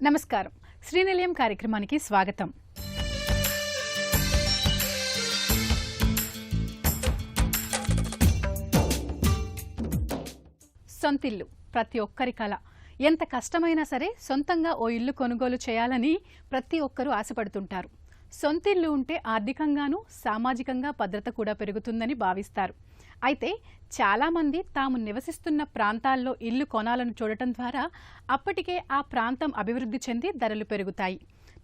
నమస్కారం. శ్రీనిలయం కార్యక్రమానికి స్వాగతం. సొంతిల్లు ప్రతి ఒక్కరి కల. ఎంత కష్టమైనా సరే సొంతంగా ఓ ఇల్లు కొనుగోలు చేయాలని ప్రతి ఒక్కరూ ఆశపడుతుంటారు. సొంతిల్లు ఉంటే ఆర్థికంగానూ సామాజికంగా భద్రత కూడా పెరుగుతుందని భావిస్తారు. అయితే చాలామంది తాము నివసిస్తున్న ప్రాంతాల్లో ఇల్లు కొనాలని చూడటం ద్వారా అప్పటికే ఆ ప్రాంతం అభివృద్ధి చెంది ధరలు పెరుగుతాయి.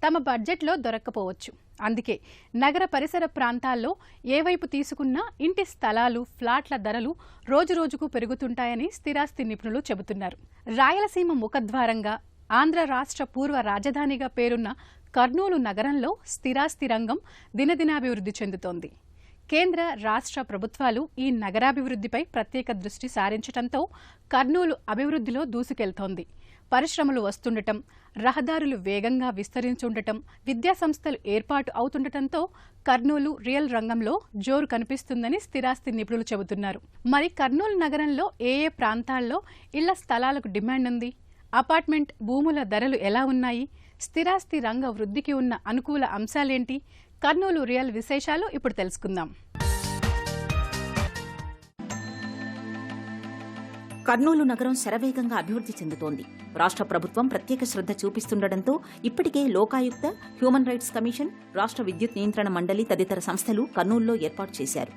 తమ బడ్జెట్లో దొరక్కపోవచ్చు. అందుకే నగర పరిసర ప్రాంతాల్లో ఏ వైపు తీసుకున్నా ఇంటి స్థలాలు, ఫ్లాట్ల ధరలు రోజురోజుకు పెరుగుతుంటాయని స్థిరాస్తి నిపుణులు చెబుతున్నారు. రాయలసీమ ముఖద్వారంగా, ఆంధ్ర రాష్ట్ర పూర్వ రాజధానిగా పేరున్న కర్నూలు నగరంలో స్థిరాస్తి రంగం దినదినాభివృద్ధి చెందుతోంది. కేంద్ర, రాష్ట్ర ప్రభుత్వాలు ఈ నగరాభివృద్ధిపై ప్రత్యేక దృష్టి సారించడంతో కర్నూలు అభివృద్ధిలో దూసుకెళ్తోంది. పరిశ్రమలు వస్తుండటం, రహదారులు వేగంగా విస్తరించుండటం, విద్యాసంస్థలు ఏర్పాటు అవుతుండటంతో కర్నూలు రియల్ రంగంలో జోరు కనిపిస్తుందని స్థిరాస్తి నిపుణులు చెబుతున్నారు. మరి కర్నూలు నగరంలో ఏ ప్రాంతాల్లో ఇళ్ల స్థలాలకు డిమాండ్ ఉంది? అపార్ట్మెంట్ భూముల ధరలు ఎలా ఉన్నాయి? స్థిరాస్తి రంగ వృద్ధికి ఉన్న అనుకూల అంశాలేంటి? కర్నూలు రియల్ విశేషాలు ఇప్పుడు తెలుసుకుందాం. కర్నూలు నగరం శరవేగంగా అభివృద్ధి చెందుతోంది. రాష్ట్ర ప్రభుత్వం ప్రత్యేక శ్రద్ధ చూపిస్తుండటంతో ఇప్పటికే లోకాయుక్త, హ్యూమన్ రైట్స్ కమిషన్, రాష్ట్ర విద్యుత్ నియంత్రణ మండలి తదితర సంస్థలు కర్నూలులో ఏర్పాటు చేశారు.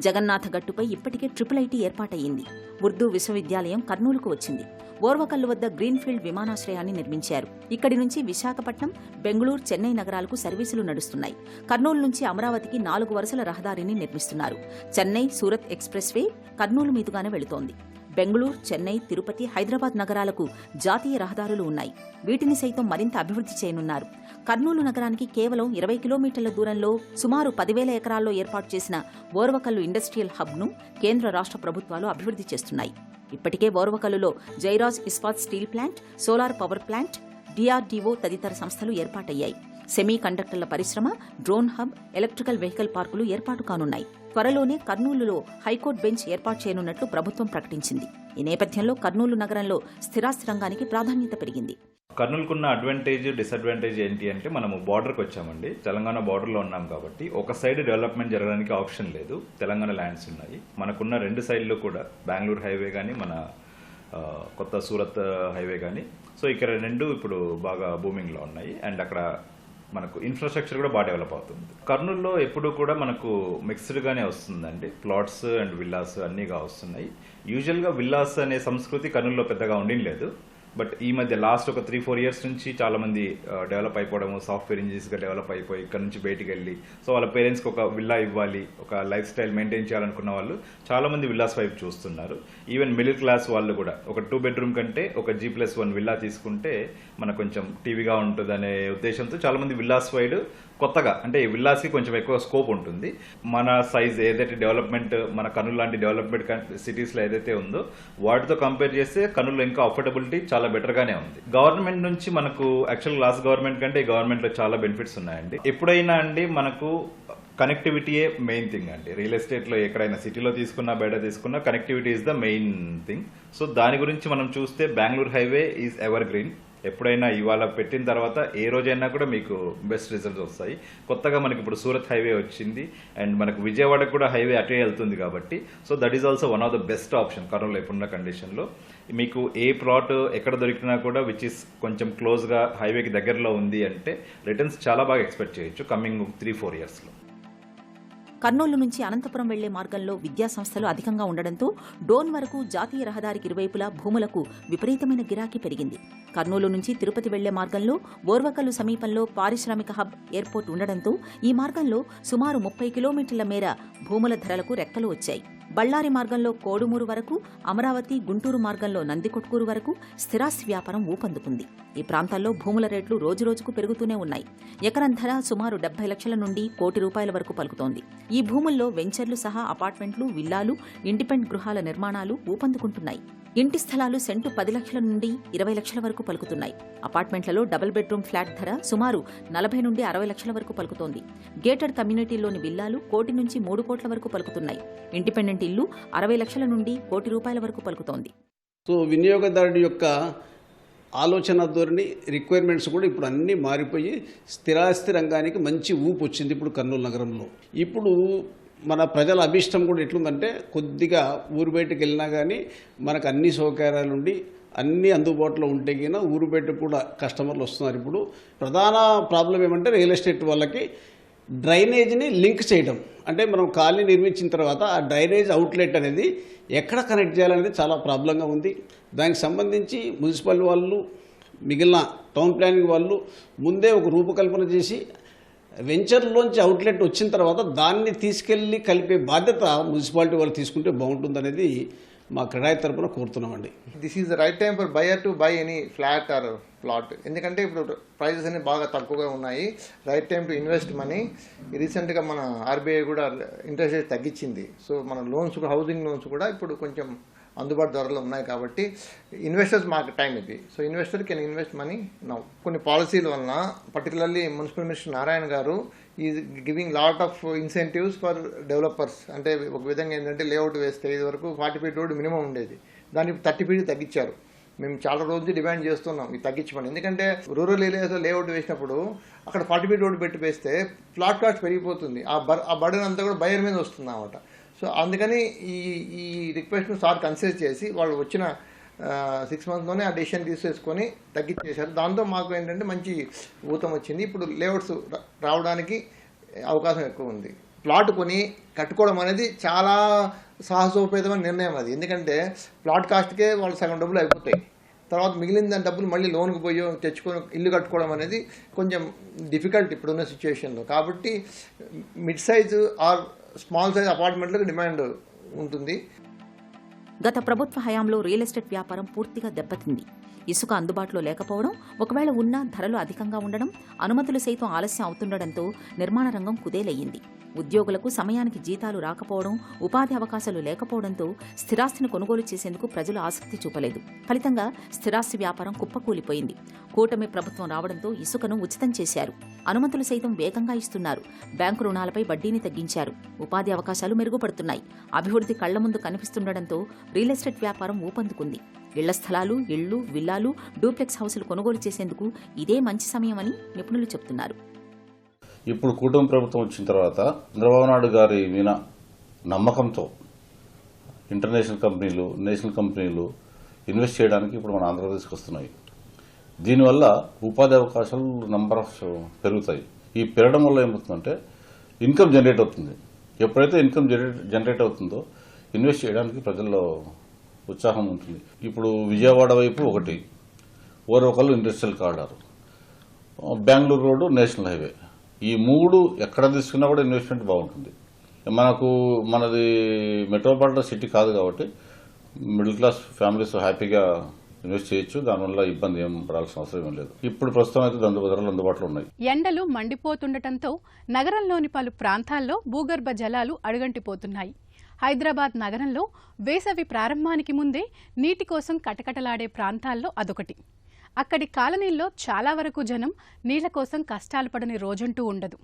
జగన్నాథ గట్టుపై ఇప్పటికే ట్రిపుల్ ఐటీ ఏర్పాటయ్యింది. ఉర్దూ విశ్వవిద్యాలయం కర్నూలుకు వచ్చింది. ఓర్వకల్లు వద్ద గ్రీన్ఫీల్డ్ విమానాశ్రయాన్ని నిర్మించారు. ఇక్కడి నుంచి విశాఖపట్నం, బెంగళూరు, చెన్నై నగరాలకు సర్వీసులు నడుస్తున్నాయి. కర్నూలు నుంచి అమరావతికి 4 వరుసల రహదారిని నిర్మిస్తున్నారు. చెన్నై సూరత్ ఎక్స్ప్రెస్ వే కర్నూలు మీదుగానే వెళుతోంది. బెంగళూరు, చెన్నై, తిరుపతి, హైదరాబాద్ నగరాలకు జాతీయ రహదారులు ఉన్నాయి. వీటిని సైతం మరింత అభివృద్ధి చేయనున్నారు. కర్నూలు నగరానికి కేవలం 20 కిలోమీటర్ల దూరంలో సుమారు 10,000 ఎకరాల్లో ఏర్పాటు చేసిన ఓర్వకల్లు ఇండస్ట్రియల్ హబ్ను కేంద్ర, రాష్ట్ర ప్రభుత్వాలు అభివృద్ధి చేస్తున్నాయి. ఇప్పటికే ఓర్వకల్లులో Jairaj Ispat steel plant, solar power plant, DRDO తదితర సంస్థలు ఏర్పాటయ్యాయి. సెమీ కండక్టర్ల పరిశ్రమ, డ్రోన్ హబ్, ఎలక్ట్రికల్ వెహికల్ పార్కులు ఏర్పాటు కానున్నాయి. త్వరలోనే కర్నూలులో హైకోర్టు బెంచ్ ఏర్పాటు చేయనున్నట్లు ప్రభుత్వం ప్రకటించింది. ఈ నేపథ్యంలో కర్నూలు నగరంలో స్థిరాస్తి రంగానికి ప్రాధాన్యత పెరిగింది. కర్నూలుకున్న అడ్వాంటేజ్, డిసడ్వాంటేజ్ ఏంటి అంటే, మనము బార్డర్కి వచ్చామండి. తెలంగాణ బార్డర్లో ఉన్నాం కాబట్టి ఒక సైడ్ డెవలప్మెంట్ జరగడానికి ఆప్షన్ లేదు. తెలంగాణ ల్యాండ్స్ ఉన్నాయి. మనకున్న 2 సైడ్లు కూడా బెంగళూరు హైవే కానీ, మన కొత్త సూరత్ హైవే కానీ, సో ఇక్కడ 2 ఇప్పుడు బాగా బూమింగ్లో ఉన్నాయి. అండ్ అక్కడ మనకు ఇన్ఫ్రాస్ట్రక్చర్ కూడా బాగా డెవలప్ అవుతుంది. కర్నూలులో ఎప్పుడు కూడా మనకు మిక్స్డ్గానే వస్తుందండి. ప్లాట్స్ అండ్ విల్లాస్ అన్నీగా వస్తున్నాయి. యూజువల్గా విల్లాస్ అనే సంస్కృతి కర్నూలులో పెద్దగా ఉండలేదు. బట్ ఈ మధ్య లాస్ట్ ఒక 3-4 ఇయర్స్ నుంచి చాలా మంది డెవలప్ అయిపోవడము, సాఫ్ట్వేర్ ఇంజనీర్స్గా డెవలప్ అయిపోయి ఇక్కడ నుంచి బయటికి వెళ్ళి, సో వాళ్ళ పేరెంట్స్కి ఒక విల్లా ఇవ్వాలి, ఒక లైఫ్ స్టైల్ మెయింటైన్ చేయాలనుకున్న వాళ్ళు చాలా మంది విల్లాస్ వైపు చూస్తున్నారు. ఈవెన్ మిడిల్ క్లాస్ వాళ్ళు కూడా ఒక 2 బెడ్రూమ్ కంటే ఒక G+1 విల్లా తీసుకుంటే మనకు కొంచెం టీవీగా ఉంటుంది అనే ఉద్దేశంతో చాలా మంది విల్లాస్ వైడ్ కొత్తగా, అంటే ఈ విల్లాస్కి కొంచెం ఎక్కువ స్కోప్ ఉంటుంది. మన సైజ్ ఏదైతే డెవలప్మెంట్, మన కర్నూలు లాంటి డెవలప్మెంట్ సిటీస్లో ఏదైతే ఉందో వాటితో కంపేర్ చేస్తే కర్నూలులో ఇంకా అఫోర్డబిలిటీ చాలా బెటర్గానే ఉంది. గవర్నమెంట్ నుంచి మనకు యాక్చువల్ లాస్ట్ గవర్నమెంట్ కంటే ఈ గవర్నమెంట్లో చాలా బెనిఫిట్స్ ఉన్నాయండి. ఎప్పుడైనా అండి మనకు కనెక్టివిటీయే మెయిన్ థింగ్ అండి. రియల్ ఎస్టేట్లో ఎక్కడైనా సిటీలో తీసుకున్నా, బయట తీసుకున్నా connectivity is the main thing. So దాని గురించి మనం చూస్తే Bengaluru highway is ever green. ఎప్పుడైనా ఇవాళ పెట్టిన తర్వాత ఏ రోజైనా కూడా మీకు బెస్ట్ రిజల్ట్స్ వస్తాయి. కొత్తగా మనకి ఇప్పుడు సూరత్ హైవే వచ్చింది అండ్ మనకు విజయవాడకు కూడా హైవే అటే వెళ్తుంది కాబట్టి, so that is also one of the best option కర్నూలులో ఇప్పుడున్న కండిషన్లో. మీకు ఏ ప్లాట్ ఎక్కడ దొరికినా కూడా విచ్ ఇస్ కొంచెం క్లోజ్గా హైవేకి దగ్గరలో ఉంది అంటే రిటర్న్స్ చాలా బాగా ఎక్స్పెక్ట్ చేయొచ్చు కమింగ్ 3-4 ఇయర్స్లో. కర్నూలు నుంచి అనంతపురం వెళ్లే మార్గంలో విద్యా సంస్థలు అధికంగా ఉండడంతో డోన్ వరకు జాతీయ రహదారికి ఇరువైపులా భూములకు విపరీతమైన గిరాకీ పెరిగింది. కర్నూలు నుంచి తిరుపతి వెళ్లే మార్గంలో ఓర్వకల్లు సమీపంలో పారిశ్రామిక హబ్ ఎయిర్పోర్ట్ ఉండడంతో ఈ మార్గంలో సుమారు 30 కిలోమీటర్ల మేర భూముల ధరలకు రెక్కలు వచ్చాయి. బళ్ళారి మార్గంలో కోడుమూరు వరకు, అమరావతి, గుంటూరు మార్గంలో నందికొట్కూరు వరకు స్థిరాస్తి వ్యాపారం ఊపందుకుంది. ఈ ప్రాంతాల్లో భూముల రేట్లు రోజురోజుకు పెరుగుతూనే ఉన్నాయి. ఎకరం ధర సుమారు 70 లక్షల నుండి ₹1 కోటి వరకు పలుకుతోంది. ఈ భూముల్లో వెంచర్లు సహా అపార్ట్మెంట్లు, విల్లాలు, ఇండిపెండెంట్ గృహాల నిర్మాణాలు ఊపందుకుంటున్నాయి. ఇంటి స్థలాలు సెంటు 10 లక్షల నుండి 20 లక్షల వరకు పలుకుతున్నాయి. అపార్ట్మెంట్లలో డబుల్ బెడ్రూమ్ ఫ్లాట్ ధర సుమారు 40 నుండి 60 లక్షల వరకు పలుకుతోంది. గేటెడ్ కమ్యూనిటీలోని విల్లాలు ₹1 కోటి నుంచి ₹3 కోట్ల వరకు పలుకుతున్నాయి. ఇండిపెండెంట్ ఇల్లు 60 లక్షల నుండి ₹1 కోటి వరకు పలుకుతోంది. సో వినియోగదారుడి యొక్క ఆలోచన ధోరణి రిక్వైర్మెంట్స్ కూడా ఇప్పుడు అన్నీ మారిపోయి స్థిరాస్తి రంగానికి మంచి ఊపు వచ్చింది ఇప్పుడు కర్నూలు నగరంలో. ఇప్పుడు మన ప్రజల అభిష్టం కూడా ఎట్లుందంటే కొద్దిగా ఊరు బయటకు వెళ్ళినా కానీ మనకు అన్ని సౌకర్యాలు ఉండి అన్నీ అందుబాటులో ఉంటే కినా ఊరు బయట కూడా కస్టమర్లు వస్తున్నారు. ఇప్పుడు ప్రధాన ప్రాబ్లం ఏమంటే రియల్ ఎస్టేట్ వాళ్ళకి డ్రైనేజ్ని లింక్ చేయడం. అంటే మనం కాలనీ నిర్మించిన తర్వాత ఆ డ్రైనేజ్ అవుట్లెట్ అనేది ఎక్కడ కనెక్ట్ చేయాలనేది చాలా ప్రాబ్లంగా ఉంది. దానికి సంబంధించి మున్సిపల్ వాళ్ళు మిగిలిన టౌన్ ప్లానింగ్ వాళ్ళు ముందే ఒక రూపకల్పన చేసి వెంచర్లోంచి అవుట్లెట్ వచ్చిన తర్వాత దాన్ని తీసుకెళ్ళి కలిపే బాధ్యత మున్సిపాలిటీ వాళ్ళు తీసుకుంటే బాగుంటుందనేది మా క్రెడాయి తరపున కోరుతున్నామండి. This is the right time for buyer to buy any flat or plot. ఎందుకంటే ఇప్పుడు ప్రైజెస్ అన్ని బాగా తక్కువగా ఉన్నాయి. Right time to invest money. రీసెంట్గా మన ఆర్బీఐ కూడా ఇంట్రెస్ట్ రేట్ తగ్గించింది. సో మన లోన్స్ హౌసింగ్ లోన్స్ కూడా ఇప్పుడు కొంచెం అందుబాటు ధరలో ఉన్నాయి కాబట్టి ఇన్వెస్టర్స్ మాకు టైం ఇది. So investor can invest money now. కొన్ని పాలసీల వలన పర్టికులర్లీ మున్సిపల్ మినిస్టర్ నారాయణ గారు is giving lot of incentives for developers. అంటే ఒక విధంగా ఏంటంటే లేఅవుట్ వేస్తే ఇది వరకు 40 ఫీట్ రోడ్ మినిమం ఉండేది, దాన్ని 30 ఫీట్ తగ్గించారు. మేము చాలా రోజులు డిమాండ్ చేస్తున్నాం ఇది తగ్గించమని. ఎందుకంటే రూరల్ ఏరియాస్లో లేఅవుట్ వేసినప్పుడు అక్కడ 40 ఫీట్ రోడ్ పెట్టి వేస్తే ఫ్లాట్ కాస్ట్ పెరిగిపోతుంది. ఆ బర్డెన్ అంతా కూడా బయర్ మీద వస్తుంది అన్నమాట. సో అందుకని ఈ రిక్వెస్ట్ను సార్ కన్సిడర్ చేసి వాళ్ళు వచ్చిన 6 మంత్స్లోనే ఆ డెసిషన్ తీసేసుకొని తగ్గించేశారు. దాంతో మాకు ఏంటంటే మంచి ఊతం వచ్చింది. ఇప్పుడు లేఅవుట్స్ రావడానికి అవకాశం ఎక్కువ ఉంది. ప్లాట్ కొని కట్టుకోవడం అనేది చాలా సాహసోపేతమైన నిర్ణయం అది. ఎందుకంటే ప్లాట్ కాస్ట్కే వాళ్ళు సగం డబ్బులు అయిపోతాయి. తర్వాత మిగిలిన దాని డబ్బులు మళ్ళీ లోన్కి పోయి తెచ్చుకొని ఇల్లు కట్టుకోవడం అనేది కొంచెం డిఫికల్ట్ ఇప్పుడున్న సిచ్యువేషన్లో. కాబట్టి mid size or small size అపార్ట్మెంట్లకు డిమాండ్ ఉంటుంది. గత ప్రభుత్వ హయాంలో రియల్ ఎస్టేట్ వ్యాపారం పూర్తిగా దెబ్బతింది. ఇసుక అందుబాటులో లేకపోవడం, ఒకవేళ ఉన్నా ధరలు అధికంగా ఉండడం, అనుమతులు సైతం ఆలస్యం అవుతుండటంతో నిర్మాణ రంగం కుదేలయ్యింది. ఉద్యోగులకు సమయానికి జీతాలు రాకపోవడం, ఉపాధి అవకాశాలు లేకపోవడంతో స్థిరాస్తిని కొనుగోలు చేసేందుకు ప్రజలు ఆసక్తి చూపలేదు. ఫలితంగా స్థిరాస్తి వ్యాపారం కుప్పకూలిపోయింది. కూటమి ప్రభుత్వం రావడంతో ఇసుకను ఉచితం చేశారు. అనుమతులు సైతం వేగంగా ఇస్తున్నారు. బ్యాంకు రుణాలపై వడ్డీని తగ్గించారు. ఉపాధి అవకాశాలు మెరుగుపడుతున్నాయి. అభివృద్ధి కళ్ల ముందు కనిపిస్తుండటంతో రియల్ ఎస్టేట్ వ్యాపారం ఊపందుకుంది. ఇళ్ల స్థలాలు, ఇళ్లు, విల్లాలు, డూప్లెక్స్ హౌసులు కొనుగోలు చేసేందుకు ఇదే మంచి సమయమని నిపుణులు చెబుతున్నారు. ఇప్పుడు కూటమి ప్రభుత్వం వచ్చిన తర్వాత చంద్రబాబు నాయుడు గారి మీద నమ్మకంతో ఇంటర్నేషనల్ కంపెనీలు, నేషనల్ కంపెనీలు ఇన్వెస్ట్ చేయడానికి ఇప్పుడు మన ఆంధ్రప్రదేశ్కి వస్తున్నాయి. దీనివల్ల ఉపాధి అవకాశాలు నంబర్ ఆఫ్ పెరుగుతాయి. ఈ పెరగడం వల్ల ఏమవుతుందంటే ఇన్కమ్ జనరేట్ అవుతుంది. ఎప్పుడైతే ఇన్కమ్ జనరేట్ అవుతుందో ఇన్వెస్ట్ చేయడానికి ప్రజల్లో ఉత్సాహం ఉంటుంది. ఇప్పుడు విజయవాడ వైపు ఒకటి, Orvakal industrial corridor, Bengaluru road, national highway, ఈ 3 ఎక్కడ తీసుకున్నా కూడా ఇన్వెస్ట్మెంట్ బాగుంటుంది. మనది మెట్రోపాలిటన్ సిటీ కాదు కాబట్టి మిడిల్ క్లాస్ ఫ్యామిలీస్ హ్యాపీగా ఇన్వెస్ట్ చేయొచ్చు. దానివల్ల ఇబ్బంది ఏం పడాల్సిన అవసరం ఏం లేదు. ఇప్పుడు ప్రస్తుతం అయితే ధరలు అందుబాటులో ఉన్నాయి. ఎండలు మండిపోతుండటంతో నగరంలోని పలు ప్రాంతాల్లో భూగర్భ జలాలు అడుగంటిపోతున్నాయి. హైదరాబాద్ నగరంలో వేసవి ప్రారంభానికి ముందే నీటి కోసం కటకటలాడే ప్రాంతాల్లో అదొకటి. అక్కడి కాలనీల్లో చాలా వరకు జనం నీళ్ల కోసం కష్టాలు పడని రోజంటూ ఉండదు.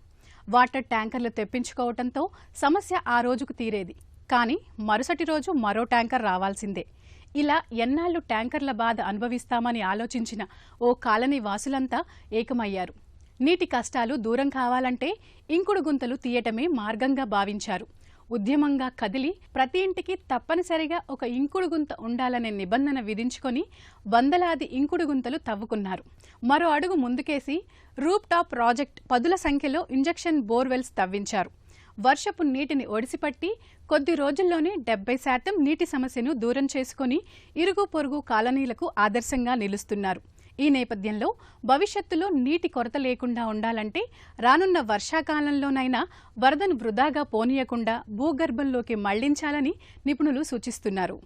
వాటర్ ట్యాంకర్లు తెప్పించుకోవడంతో సమస్య ఆ రోజుకు తీరేది. కానీ మరుసటి రోజు మరో ట్యాంకర్ రావాల్సిందే. ఇలా ఎన్నాళ్లు ట్యాంకర్ల బాధ అనుభవిస్తామని ఆలోచించిన ఓ కాలనీ వాసులంతా ఏకమయ్యారు. నీటి కష్టాలు దూరం కావాలంటే ఇంకుడు గుంతలు తీయటమే మార్గంగా భావించారు. ఉద్యమంగా కదిలి ప్రతి ఇంటికి తప్పనిసరిగా ఒక ఇంకుడు గుంత ఉండాలనే నిబంధన విధించుకొని వందలాది ఇంకుడు గుంతలు తవ్వుకున్నారు. మరో అడుగు ముందుకేసి రూప్ టాప్ ప్రాజెక్ట్ పదుల సంఖ్యలో ఇంజెక్షన్ బోర్వెల్స్ తవ్వించారు. వర్షపు నీటిని ఒడిసిపట్టి కొద్ది రోజుల్లోనే 70% నీటి సమస్యను దూరం చేసుకుని ఇరుగు పొరుగు కాలనీలకు ఆదర్శంగా నిలుస్తున్నారు. ఈ నేపథ్యంలో భవిష్యత్తులో నీటి కొరత లేకుండా ఉండాలంటే రానున్న వర్షాకాలంలోనైనా వరదను వృధాగా పోనీయకుండా భూగర్భంలోకి మళ్లించాలని నిపుణులు సూచిస్తున్నారు.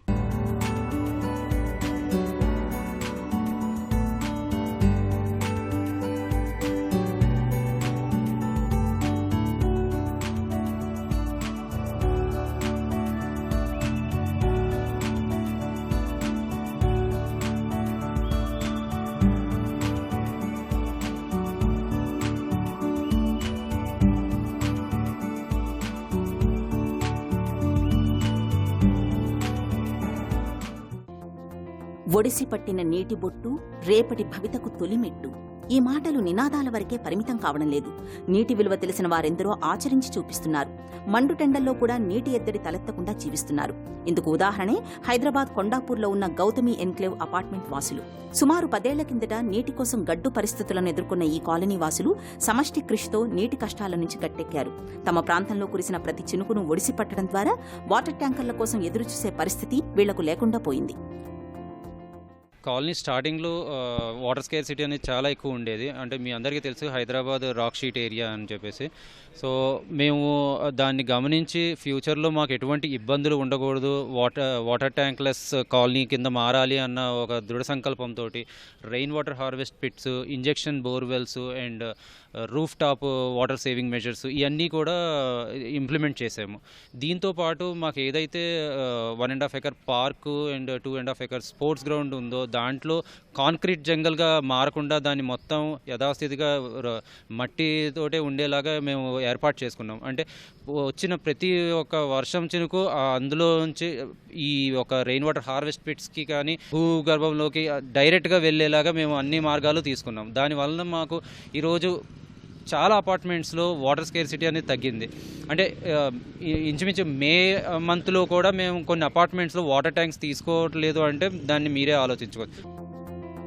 ఒడిసి పట్టిన నీటి బొట్టు రేపటి భవితకు తొలిమెట్టు. ఈ మాటలు నినాదాల వరకే పరిమితం కావడం లేదు. నీటి విలువ తెలిసిన వారెందరో ఆచరించి చూపిస్తున్నారు. మండుటెండల్లో కూడా నీటి ఎద్దడి తలెత్తకుండా జీవిస్తున్నారు. ఇందుకు ఉదాహరణే హైదరాబాద్ కొండాపూర్లో ఉన్న గౌతమి ఎన్క్లేవ్ అపార్ట్మెంట్ వాసులు. సుమారు 10 ఏళ్ల కిందట నీటి కోసం గడ్డు పరిస్థితులను ఎదుర్కొన్న ఈ కాలనీ వాసులు సమష్టి కృషితో నీటి కష్టాల నుంచి గట్టెక్కారు. తమ ప్రాంతంలో కురిసిన ప్రతి చినుకును ఒడిసి పట్టడం ద్వారా వాటర్ ట్యాంకర్ల కోసం ఎదురుచూసే పరిస్థితి వీళ్లకు లేకుండా పోయింది. కాలనీ స్టార్టింగ్లో వాటర్ స్కేర్సిటీ అనేది చాలా ఎక్కువ ఉండేది. అంటే మీ అందరికీ తెలుసు హైదరాబాద్ రాక్ షీట్ ఏరియా అని చెప్పేసి. సో మేము దాన్ని గమనించి ఫ్యూచర్లో మాకు ఎటువంటి ఇబ్బందులు ఉండకూడదు, వాటర్ ట్యాంక్లెస్ కాలనీ కింద మారాలి అన్న ఒక దృఢ సంకల్పంతో rain water harvest pits, injection borewells and roof top water saving measures ఇవన్నీ కూడా ఇంప్లిమెంట్ చేసాము. దీంతోపాటు మాకు ఏదైతే 1.5 acre park and 2.5 acre sports ground ఉందో దాంట్లో కాంక్రీట్ జంగల్గా మారకుండా దాన్ని మొత్తం యథాస్థితిగా మట్టితోటే ఉండేలాగా మేము ఏర్పాటు చేసుకున్నాం. అంటే వచ్చిన ప్రతి ఒక్క వర్షం చినుకు అందులోంచి ఈ ఒక రెయిన్ వాటర్ హార్వెస్ట్ పిట్స్కి కానీ భూగర్భంలోకి డైరెక్ట్గా వెళ్ళేలాగా మేము అన్ని మార్గాలు తీసుకున్నాం. దానివల్ల మాకు ఈరోజు చాలా అపార్ట్మెంట్స్లో వాటర్ స్కేర్సిటీ అనేది తగ్గింది. అంటే ఇంచుమించు మే మంత్లో కూడా మేము కొన్ని అపార్ట్మెంట్స్లో వాటర్ ట్యాంక్స్ తీసుకోవట్లేదు అంటే దాన్ని మీరే ఆలోచించుకోవచ్చు.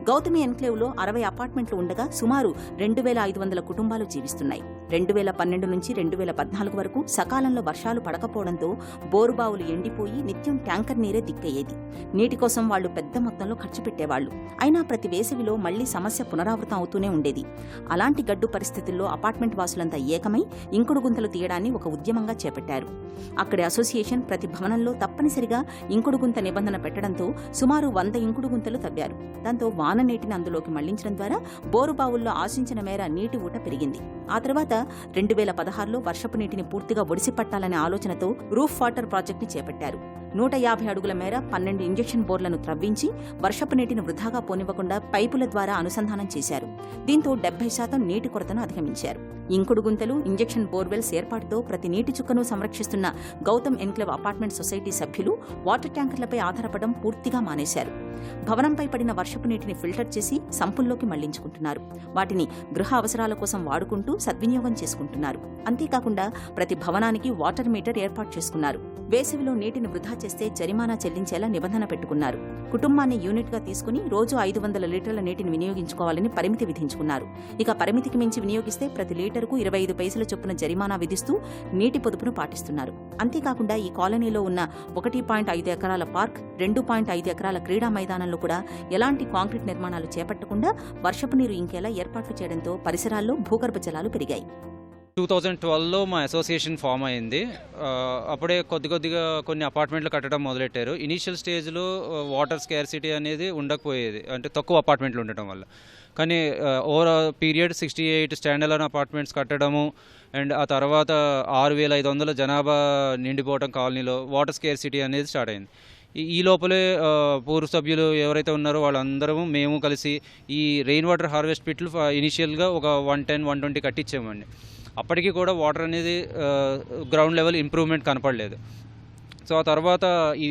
గౌతమి ఎన్క్లేవ్లో 60 అపార్ట్మెంట్లు ఉండగా సుమారు 2500 కుటుంబాలు జీవిస్తున్నాయి. 2012 నుంచి 2014 వరకు సకాలంలో వర్షాలు పడకపోవడంతో బోరుబావులు ఎండిపోయి నిత్యం ట్యాంకర్ నీరే దిక్కయ్యేది. నీటి కోసం వాళ్లు పెద్ద మొత్తంలో ఖర్చు పెట్టేవాళ్లు. అయినా ప్రతి వేసవిలో మళ్లీ సమస్య పునరావృతం అవుతూనే ఉండేది. అలాంటి గడ్డు పరిస్థితుల్లో అపార్ట్మెంట్ వాసులంతా ఏకమై ఇంకుడు గుంతలు తీయడాన్ని ఒక ఉద్యమంగా చేపట్టారు. అక్కడి అసోసియేషన్ ప్రతి భవనంలో తప్పనిసరిగా ఇంకుడు గుంత నిబంధన పెట్టడంతో సుమారు 100 ఇంకుడు గుంతలు తవ్వారు. దాంతో వాన నీటిని అందులోకి మళ్లించడం ద్వారా బోరుబావుల్లో ఆశించిన మేర నీటి ఊట పెరిగింది. ఆ తర్వాత 2016లో వర్షపు నీటిని పూర్తిగా ఒడిసి పట్టాలనే ఆలోచనతో రూఫ్ వాటర్ ప్రాజెక్టుని చేపట్టారు. 150 అడుగుల మేర 12 ఇంజెక్షన్ బోర్లను త్రవ్వించి వర్షపు నీటిని వృధాగా పోనివ్వకుండా పైపుల ద్వారా అనుసంధానం చేశారు. దీంతో 70% నీటి కొరతను అధిగమించారు. ఇంకుడు గుంతలు, ఇంజెక్షన్ బోర్వెల్స్ ఏర్పాటుతో ప్రతి నీటి చుక్కను సంరక్షిస్తున్న గౌతమ్ ఎన్క్లేవ్ అపార్ట్మెంట్ సొసైటీ సభ్యులు వాటర్ ట్యాంకర్లపై ఆధారపడడం పూర్తిగా మానేశారు. భవనంపై పడిన వర్షపు నీటిని ఫిల్టర్ చేసి సంపుల్లోకి మళ్లించుకుంటున్నారు. వాటిని గృహ అవసరాల కోసం వాడుకుంటూ సద్వినియోగం చేసుకుంటున్నారు. అంతేకాకుండా ప్రతి భవనానికి వాటర్ మీటర్ ఏర్పాటు చేసుకున్నారు. వేసవిలో నీటిని వృధా చేస్తే జరిమానా చెల్లించేలా నిబంధన పెట్టుకున్నారు. కుటుంబాన్ని యూనిట్గా తీసుకుని రోజు 500 లీటర్ల నీటిని వినియోగించుకోవాలని పరిమితి విధించుకున్నారు. ఇక పరిమితికి మించి వినియోగిస్తే ప్రతి లీటర్కు 25 పైసల చొప్పున జరిమానా విధిస్తూ నీటి పొదుపును పాటిస్తున్నారు. అంతేకాకుండా ఈ కాలనీలో ఉన్న 1.5 ఎకరాల పార్క్, 2.5 ఎకరాల క్రీడా మైదానంలో కూడా ఎలాంటి కాంక్రీట్ నిర్మాణాలు చేపట్టకుండా వర్షపు నీరు ఇంకేలా ఏర్పాట్లు చేయడంతో పరిసరాల్లో భూగర్భ జలాలు పెరిగాయి. 2012లో మా అసోసియేషన్ ఫామ్ అయింది. అప్పుడే కొద్దిగా కొన్ని అపార్ట్మెంట్లు కట్టడం మొదలెట్టారు. ఇనీషియల్ స్టేజ్లో వాటర్ స్కేర్సిటీ అనేది ఉండకపోయేది, అంటే తక్కువ అపార్ట్మెంట్లు ఉండటం వల్ల. కానీ over period 68 standalone apartments కట్టడము అండ్ ఆ తర్వాత 6500 జనాభా నిండిపోవడం కాలనీలో వాటర్ స్కేర్సిటీ అనేది స్టార్ట్ అయింది. ఈ లోపలే పూర్వ సభ్యులు ఎవరైతే ఉన్నారో వాళ్ళందరము మేము కలిసి ఈ రెయిన్ వాటర్ హార్వెస్ట్ పిట్లు ఇనిషియల్గా ఒక 110-120 కట్టించామండి. అప్పటికి కూడా వాటర్ అనేది గ్రౌండ్ లెవెల్ ఇంప్రూవ్మెంట్ కనపడలేదు. సో ఆ తర్వాత ఈ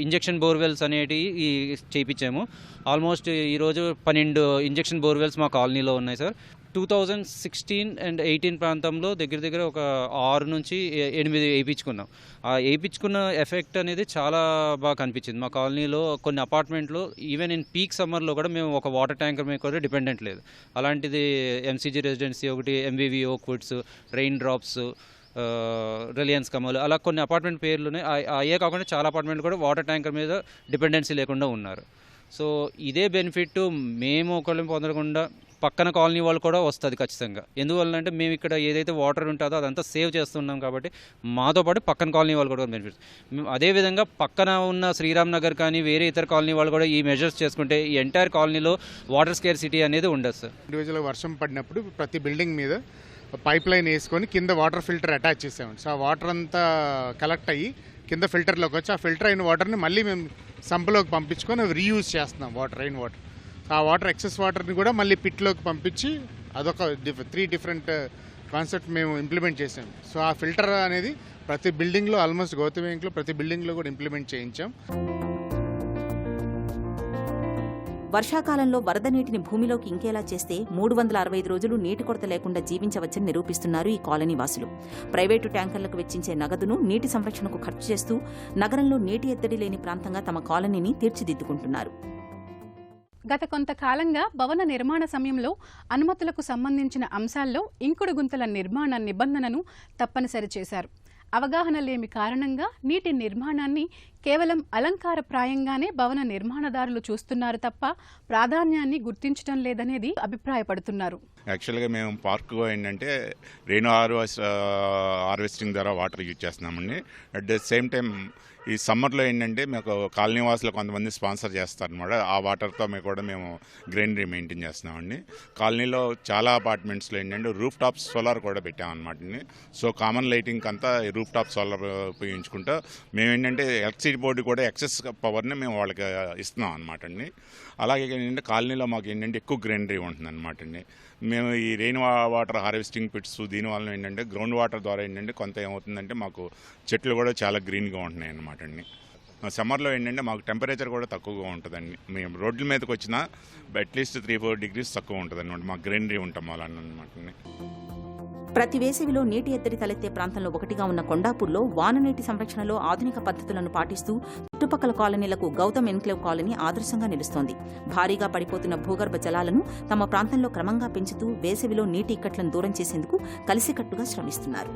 ఇంజెక్షన్ బోర్వెల్స్ అనేటివి చేయించాము. ఆల్మోస్ట్ ఈరోజు 12 ఇంజెక్షన్ బోర్వెల్స్ మా కాలనీలో ఉన్నాయి సార్. 2016 అండ్ 18 ప్రాంతంలో దగ్గర ఒక 6 నుంచి 8 వేయించుకున్నాం. ఆ వేయించుకున్న ఎఫెక్ట్ అనేది చాలా బాగా కనిపించింది. మా కాలనీలో కొన్ని అపార్ట్మెంట్లో ఈవెన్ ఇన్ పీక్ సమ్మర్లో కూడా మేము ఒక వాటర్ ట్యాంకర్ మీద కూడా డిపెండెంట్ లేదు. అలాంటిది ఎంసీజీ రెసిడెన్సీ ఒకటి, MVV Oakwoods, Raindrops, Reliance Kamal, అలా కొన్ని అపార్ట్మెంట్ పేర్లునే అయ్యే కాకుండా చాలా అపార్ట్మెంట్లు కూడా వాటర్ ట్యాంకర్ మీద డిపెండెన్సీ లేకుండా ఉన్నారు. సో ఇదే బెనిఫిట్ మేము ఒకళ్ళని పొందకుండా పక్కన కాలనీ వాళ్ళు కూడా వస్తుంది ఖచ్చితంగా. ఎందువల్లంటే మేము ఇక్కడ ఏదైతే వాటర్ ఉంటుందో అదంతా సేవ్ చేస్తున్నాం కాబట్టి మాతో పాటు పక్కన కాలనీ వాళ్ళు కూడా బెనిఫిట్స్. అదేవిధంగా పక్కన ఉన్న శ్రీరామ్ నగర్ కానీ వేరే ఇతర కాలనీ వాళ్ళు కూడా ఈ మెజర్స్ చేసుకుంటే ఈ ఎంటైర్ కాలనీలో వాటర్ స్కేర్సిటీ అనేది ఉండదు సార్. ఇండివిజువల్గా వర్షం పడినప్పుడు ప్రతి బిల్డింగ్ మీద పైప్ లైన్ వేసుకొని కింద వాటర్ ఫిల్టర్ అటాచ్ చేసామండి. సో ఆ వాటర్ అంతా కలెక్ట్ అయ్యి కింద ఫిల్టర్లోకి వచ్చి ఆ ఫిల్టర్ అయిన వాటర్ని మళ్ళీ మేము సంపులోకి పంపించుకొని రీయూజ్ చేస్తున్నాం రెయిన్ వాటర్. ఆ వాటర్ ఎక్సెస్ వాటర్ని కూడా మళ్ళీ పిట్లోకి పంపించి అదొక 3 డిఫరెంట్ కాన్సెప్ట్ మేము ఇంప్లిమెంట్ చేసాం. సో ఆ ఫిల్టర్ అనేది ప్రతి బిల్డింగ్లో ఆల్మోస్ట్ గౌతమి ఇంట్లో ప్రతి బిల్డింగ్లో కూడా ఇంప్లిమెంట్ చేయించాం. వర్షాకాలంలో వరద నీటిని భూమిలోకి ఇంకేలా చేస్తే 365 రోజులు నీటి కొరత లేకుండా జీవించవచ్చని నిరూపిస్తున్నారు ఈ కాలనీ వాసులు. ప్రైవేటు ట్యాంకర్లకు వెచ్చించే నగదును నీటి సంరక్షణకు ఖర్చు చేస్తూ నగరంలో నీటి ఎద్దడి లేని ప్రాంతంగా తమ కాలనీని తీర్చిదిద్దుకుంటున్నారు. గత కొంతకాలంగా భవన నిర్మాణ సమయంలో అనుమతులకు సంబంధించిన అంశాల్లో ఇంకుడు గుంతల నిర్మాణ నిబంధనను తప్పనిసరి చేశారు. అవగాహన లేమి కారణంగా నీటి నిర్మాణాన్ని కేవలం అలంకారప్రాయంగానే భవన నిర్మాణదారులు చూస్తున్నారు తప్ప ప్రాధాన్యాన్ని గుర్తించడం లేదనేది అభిప్రాయపడుతున్నారు. యాక్చువల్గా మేము పార్క్ ఏంటంటే రెయిన్ హార్వెస్టింగ్ ద్వారా వాటర్ యూజ్ చేస్తున్నామండి. అట్ ద సేమ్ టైం ఈ సమ్మర్లో ఏంటంటే మాకు కాలనీ వాసులు కొంతమంది స్పాన్సర్ చేస్తారనమాట. ఆ వాటర్తో మేము గ్రీనరీ మెయింటైన్ చేస్తున్నామండి. కాలనీలో చాలా అపార్ట్మెంట్స్లో ఏంటంటే రూఫ్ టాప్ సోలార్ కూడా పెట్టామన్నమాట. సో కామన్ లైటింగ్ అంతా రూఫ్ టాప్ సోలార్ ఉపయోగించుకుంటూ మేము ఏంటంటే ఎలక్ట్రిసిటీ బోర్డు కూడా ఎక్సెస్ పవర్ని మేము వాళ్ళకి ఇస్తున్నాం అనమాట అండి. అలాగే ఏంటంటే కాలనీలో మాకు ఏంటంటే ఎక్కువ గ్రీనరీ ఉంటుంది అనమాట అండి. మేము ఈ రెయిన్ వాటర్ హార్వెస్టింగ్ పిట్స్ దీనివల్ల ఏంటంటే గ్రౌండ్ వాటర్ ద్వారా ఏంటంటే కొంత ఏమవుతుందంటే మాకు చెట్లు కూడా చాలా గ్రీన్గా ఉంటున్నాయి అన్నమాట అండి. సమ్మర్లో ఏంటంటే మాకు టెంపరేచర్ కూడా తక్కువగా ఉంటుందండి. మేము రోడ్ల మీదకి వచ్చినా అట్లీస్ట్ 3-4 degrees తక్కువ ఉంటుంది అనమాట. మాకు గ్రీనరీ ఉంటాం అలా అనమాట. ప్రతి వేసవిలో నీటి ఎద్దడి తలెత్తే ప్రాంతంలో ఒకటిగా ఉన్న కొండాపూర్లో వాననీటి సంరక్షణలో ఆధునిక పద్ధతులను పాటిస్తూ చుట్టుపక్కల కాలనీలకు గౌతమ్ ఎన్క్లేవ్ కాలనీ ఆదర్శంగా నిలుస్తోంది. భారీగా పడిపోతున్న భూగర్భ జలాలను తమ ప్రాంతంలో క్రమంగా పెంచుతూ వేసవిలో నీటి ఇక్కట్లను దూరం చేసేందుకు కలిసికట్టుగా శ్రమిస్తున్నారు.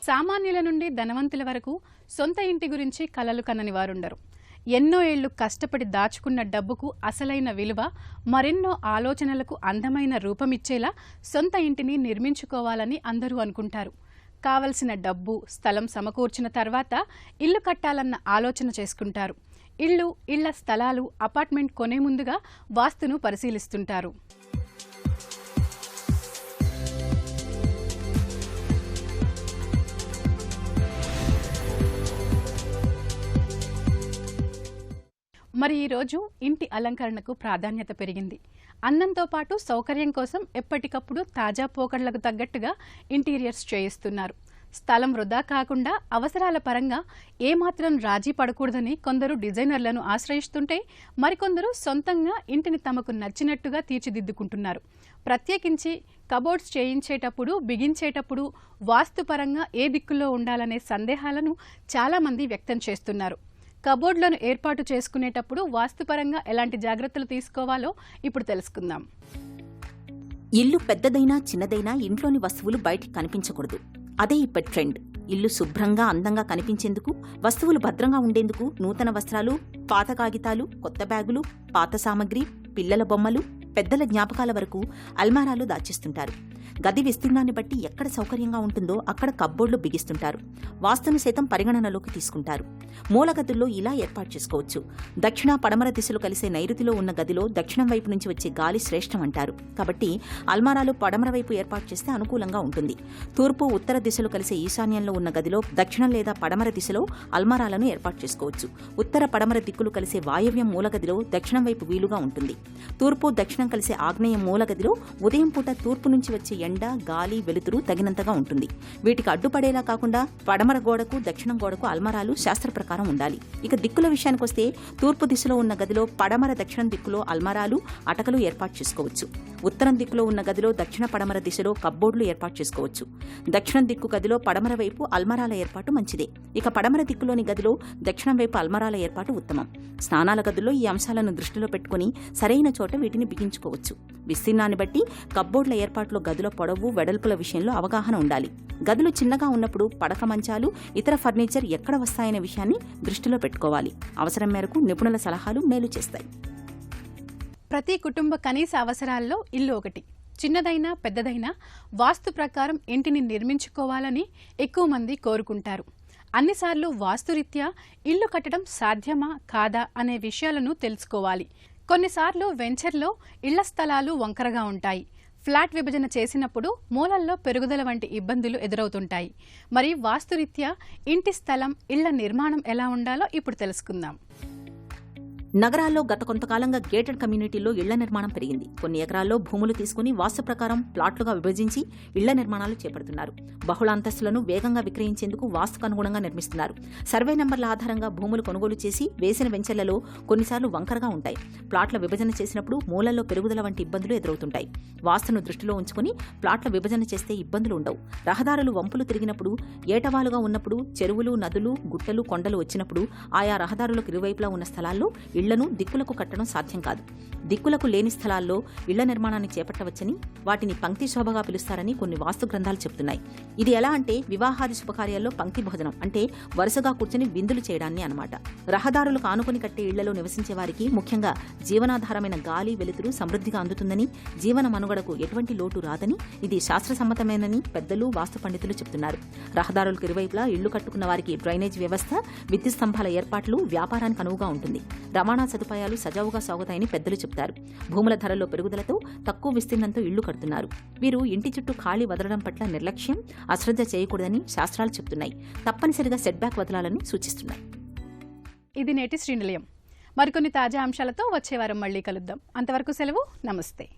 సామాన్యుల నుండి ధనవంతుల వరకు సొంత ఇంటి గురించి కలలు కనని వారుండరు. ఎన్నో ఏళ్లు కష్టపడి దాచుకున్న డబ్బుకు అసలైన విలువ, మరెన్నో ఆలోచనలకు అందమైన రూపమిచ్చేలా సొంత ఇంటిని నిర్మించుకోవాలని అందరూ అనుకుంటారు. కావలసిన డబ్బు, స్థలం సమకూర్చిన తర్వాత ఇల్లు కట్టాలన్న ఆలోచన చేసుకుంటారు. ఇళ్ల స్థలాలు, అపార్ట్మెంట్ కొనే ముందుగా వాస్తును పరిశీలిస్తుంటారు. మరి ఈరోజు ఇంటి అలంకరణకు ప్రాధాన్యత పెరిగింది. అందంతో పాటు సౌకర్యం కోసం ఎప్పటికప్పుడు తాజా పోకడలకు తగ్గట్టుగా ఇంటీరియర్స్ చేయిస్తున్నారు. స్థలం వృధా కాకుండా అవసరాల పరంగా ఏమాత్రం రాజీ పడకూడదని కొందరు డిజైనర్లను ఆశ్రయిస్తుంటే మరికొందరు సొంతంగా ఇంటిని తమకు నచ్చినట్టుగా తీర్చిదిద్దుకుంటున్నారు. ప్రత్యేకించి కబోర్డ్స్ చేయించేటప్పుడు, బిగించేటప్పుడు వాస్తుపరంగా ఏ దిక్కులో ఉండాలనే సందేహాలను చాలామంది వ్యక్తం చేస్తున్నారు. కబోర్డ్లను ఏర్పాటు చేసుకునేటప్పుడు వాస్తుపరంగా ఎలాంటి జాగ్రత్తలు తీసుకోవాలో ఇప్పుడు తెలుసుకుందాం. ఇల్లు పెద్దదైనా చిన్నదైనా ఇంట్లోని వస్తువులు బయటికి కనిపించకూడదు. అదే ఇప్పటి ట్రెండ్. ఇల్లు శుభ్రంగా అందంగా కనిపించేందుకు, వస్తువులు భద్రంగా ఉండేందుకు నూతన వస్త్రాలు, పాత కాగితాలు, కొత్త బ్యాగులు, పాత సామగ్రి, పిల్లల బొమ్మలు, పెద్దల జ్ఞాపకాల వరకు అల్మారాలు దాచిస్తుంటారు. గది విస్తీర్ణాన్ని బట్టి ఎక్కడ సౌకర్యంగా ఉంటుందో అక్కడ కబ్బోర్డ్లు బిగిస్తుంటారు. వాస్తును సైతం పరిగణనలోకి తీసుకుంటారు. మూల గదుల్లో ఇలా ఏర్పాటు చేసుకోవచ్చు. దక్షిణ పడమర దిశలు కలిసే నైరుతిలో ఉన్న గదిలో దక్షిణం వైపు నుంచి వచ్చే గాలి శ్రేష్టం అంటారు. కాబట్టి అల్మారాలు పడమర వైపు ఏర్పాటు చేస్తే అనుకూలంగా ఉంటుంది. తూర్పు ఉత్తర దిశలు కలిసే ఈశాన్యంలో ఉన్న గదిలో దక్షిణం లేదా పడమర దిశలో అల్మారాలను ఏర్పాటు చేసుకోవచ్చు. ఉత్తర పడమర దిక్కులు కలిసే వాయవ్యం మూల గదిలో దక్షిణం వైపు వీలుగా ఉంటుంది. తూర్పు దక్షిణం కలిసే ఆగ్నేయ మూల గదిలో ఉదయం పూట తూర్పు నుంచి వచ్చే ఎండ, గాలి, వెలుతురు తగినంతగా ఉంటుంది. వీటికి అడ్డుపడేలా కాకుండా పడమర గోడకు, దక్షిణం గోడకు అల్మారాలు శాస్త్ర ప్రకారం ఉండాలి. ఇక దిక్కుల విషయానికొస్తే తూర్పు దిశలో ఉన్న గదిలో పడమర దక్షిణం దిక్కులో అల్మారాలు, అటకలు ఏర్పాటు చేసుకోవచ్చు. ఉత్తరం దిక్కులో ఉన్న గదిలో దక్షిణ పడమర దిశలో కబ్బోర్డులు ఏర్పాటు చేసుకోవచ్చు. దక్షిణం దిక్కు గదిలో పడమర వైపు అల్మారాల ఏర్పాటు మంచిదే. ఇక పడమర దిక్కులోని గదిలో దక్షిణం వైపు అల్మారాల ఏర్పాటు ఉత్తమం. స్నానాల గదుల్లో ఈ అంశాలను దృష్టిలో పెట్టుకుని సరైన చోట వీటిని బిగించుకోవచ్చు. విస్తీర్ణాన్ని బట్టి కబ్బోర్డ్ల ఏర్పాటులో గదిలో పొడవు, వెడల్పుల విషయంలో అవగాహన ఉండాలి. గదులు చిన్నగా ఉన్నప్పుడు పడక మంచాలు, ఇతర ఫర్నిచర్ ఎక్కడ వస్తాయనే విషయాన్ని దృష్టిలో పెట్టుకోవాలి. అవసరం మేరకు నిపుణుల సలహాలు మేలు చేస్తాయి. ప్రతి కుటుంబ కనీస అవసరాల్లో ఇల్లు ఒకటి. చిన్నదైనా పెద్దదైనా వాస్తు ప్రకారం ఇంటిని నిర్మించుకోవాలని ఎక్కువ మంది కోరుకుంటారు. అన్నిసార్లు వాస్తురీత్యా ఇల్లు కట్టడం సాధ్యమా కాదా అనే విషయాలను తెలుసుకోవాలి. కొన్నిసార్లు వెంచర్లో ఇళ్ల స్థలాలు వంకరగా ఉంటాయి. ఫ్లాట్ విభజన చేసినప్పుడు మూలల్లో పెరుగుదల వంటి ఇబ్బందులు ఎదురవుతుంటాయి. మరి వాస్తురీత్యా ఇంటి స్థలం, ఇళ్ల నిర్మాణం ఎలా ఉండాలో ఇప్పుడు తెలుసుకుందాం. నగరాల్లో గత కొంతకాలంగా గేటెడ్ కమ్యూనిటీల్లో ఇళ్ల నిర్మాణం పెరిగింది. కొన్ని ఎకరాల్లో భూములు తీసుకుని వాస్తు ప్రకారం ప్లాట్లుగా విభజించి ఇళ్ల నిర్మాణాలు చేపడుతున్నారు. బహుళ అంతస్తులను వేగంగా విక్రయించేందుకు వాస్తుకు అనుగుణంగా నిర్మిస్తున్నారు. సర్వే నంబర్ల ఆధారంగా భూములు కొనుగోలు చేసి వేసిన వెంచర్లలో కొన్నిసార్లు వంకరగా ఉంటాయి. ప్లాట్ల విభజన చేసినప్పుడు మూలల్లో పెరుగుదల వంటి ఇబ్బందులు ఎదురవుతుంటాయి. వాస్తును దృష్టిలో ఉంచుకుని ప్లాట్ల విభజన చేస్తే ఇబ్బందులు ఉండవు. రహదారులు వంపులు తిరిగినప్పుడు, ఏటవాలుగా ఉన్నప్పుడు, చెరువులు, నదులు, గుట్టలు, కొండలు వచ్చినప్పుడు ఆయా రహదారులకు ఇరువైపులా ఉన్న స్థలాల్లో ఇళ్లను దిక్కులకు కట్టడం సాధ్యం కాదు. దిక్కులకు లేని స్థలాల్లో ఇళ్ల నిర్మాణాన్ని చేపట్టవచ్చని, వాటిని పంక్తి శోభగా పిలుస్తారని కొన్ని వాస్తు గ్రంథాలు చెబుతున్నాయి. ఇది ఎలా అంటే వివాహాది శుభకార్యాల్లో పంక్తి భోజనం అంటే వరుసగా కూర్చుని విందులు చేయడాన్ని అన్నమాట. రహదారులకు ఆనుకుని కట్టే ఇళ్లలో నివసించే వారికి ముఖ్యంగా జీవనాధారమైన గాలి, వెలుతురు సమృద్ధిగా అందుతుందని, జీవన మనుగడకు ఎటువంటి లోటు రాదని, ఇది శాస్త్రసమ్మతమేనని పెద్దలు, వాస్తు పండితులు చెబుతున్నారు. రహదారులకు ఇరువైపులా ఇళ్లు కట్టుకున్న వారికి డ్రైనేజ్ వ్యవస్థ, విద్యుత్ స్తంభాల ఏర్పాట్లు వ్యాపారానికి అనువుగా ఉంటుంది. రవాణా సదుపాయాలు సజావుగా సాగుతాయని పెద్దలు చెబుతారు. భూముల ధరల్లో పెరుగుదలతో తక్కువ విస్తీర్ణంతో ఇళ్లు కడుతున్నారు. వీరు ఇంటి చుట్టూ ఖాళీ వదలడం పట్ల నిర్లక్ష్యం, అశ్రద్ధ చేయకూడదని శాస్త్రాలు చెబుతున్నాయి. తప్పనిసరిగా సెట్ బ్యాక్ వదలాలని సూచిస్తున్నాయి. ఇది నేటి శ్రీనిలయం. మరికొన్ని తాజా అంశాలతో వచ్చే వారం మళ్ళీ కలుద్దాం. అంతవరకు సెలవు. నమస్తే.